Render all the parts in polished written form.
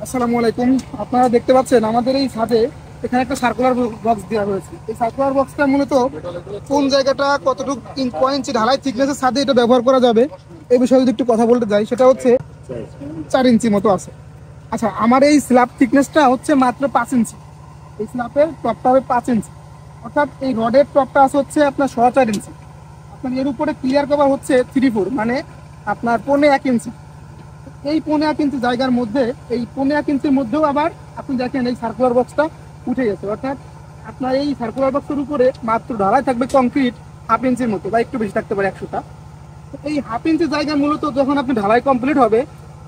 আসসালামু আলাইকুম। আপনারা দেখতে পাচ্ছেন আমাদের এই ছাদে এখানে একটা সার্কুলার বক্স দেওয়া হয়েছে। এই সার্কুলার বক্সটা মূলত কোন জায়গাটা কতটুকু কয় ইঞ্চি ঢালাই থিকনেসের ছাদে এটা ব্যবহার করা যাবে এই বিষয়ে যদি একটু কথা বলতে যাই, সেটা হচ্ছে 4 ইঞ্চি মতো আছে। আচ্ছা, আমার এই স্ল্যাব থিকনেসটা হচ্ছে মাত্র 5 ইঞ্চি। এই স্ল্যাবের টপটা হবে 5 ইঞ্চি, অর্থাৎ এই রডের টপটা আছে হচ্ছে আপনার 4.5 ইঞ্চি। আপনার এর উপরে ক্লিয়ার কভার হচ্ছে 3/4, মানে আপনার 1.25 ইঞ্চি। এই 1.25 ইঞ্চি জায়গার মধ্যে, এই 1.25 ইঞ্চির মধ্যেও আবার আপনি দেখেন এই সার্কুলার বক্সটা উঠে গেছে, অর্থাৎ আপনার এই সার্কুলার বক্সের উপরে মাত্র ঢালাই থাকবে কংক্রিট 1/2 ইঞ্চির মতো, বা একটু বেশি থাকতে পারে 100টা। তো এই 1/2 ইঞ্চি জায়গা মূলত যখন আপনি ঢালাই কমপ্লিট হবে,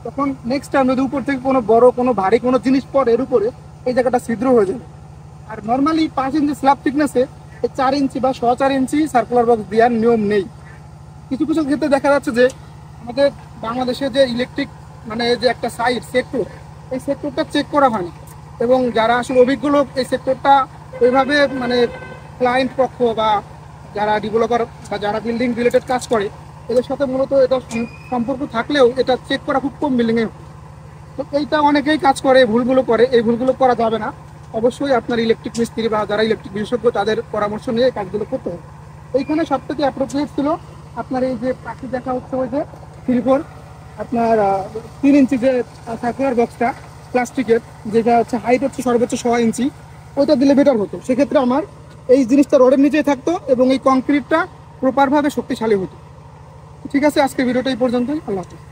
তখন নেক্সট টাইম যদি উপর থেকে কোনো বড় কোনো ভারী কোনো জিনিস পড়ে এর উপরে, এই জায়গাটা ছিদ্র হয়ে যাবে। আর নর্মালি 5 ইঞ্চি স্ল্যাব থিকনেসে এই 4 ইঞ্চি বা 4.5 ইঞ্চি সার্কুলার বক্স দেওয়ার নিয়ম নেই। কিছু কিছু ক্ষেত্রে দেখা যাচ্ছে যে আমাদের বাংলাদেশে যে ইলেকট্রিক মানে যে একটা সাইড সেক্টর, এই সেক্টরটা চেক করা হয়নি, এবং যারা আসলে অভিজ্ঞ লোক এই সেক্টরটা ওইভাবে মানে ক্লায়েন্ট পক্ষ বা যারা ডেভেলপার বা যারা বিল্ডিং রিলেটেড কাজ করে এদের সাথে মূলত এটা সম্পর্ক থাকলেও এটা চেক করা খুব কম বিল্ডিংয়ে। তো এইটা অনেকেই কাজ করে, ভুলগুলো করে, এই ভুলগুলো করা যাবে না। অবশ্যই আপনার ইলেকট্রিক মিস্ত্রি বা যারা ইলেকট্রিক বিশেষজ্ঞ তাদের পরামর্শ নিয়ে এই কাজগুলো করতে হবে। এইখানে সব থেকে অ্যাপ্রোপ্রিয়েট ছিল আপনার এই যে পাখি দেখা হচ্ছে ওই যে 3/4 আপনার 3 ইঞ্চি যে সার্কুলার বক্সটা প্লাস্টিকের, যেটা হচ্ছে হাইট হচ্ছে সর্বোচ্চ 6 ইঞ্চি, ওইটা দিলে বেটার হতো। সেক্ষেত্রে আমার এই জিনিসটা রডের নিচেই থাকতো এবং এই কংক্রিটটা প্রপারভাবে শক্তিশালী হতো। ঠিক আছে, আজকে ভিডিওটা এই পর্যন্তই। আল্লাহ হাফেজ।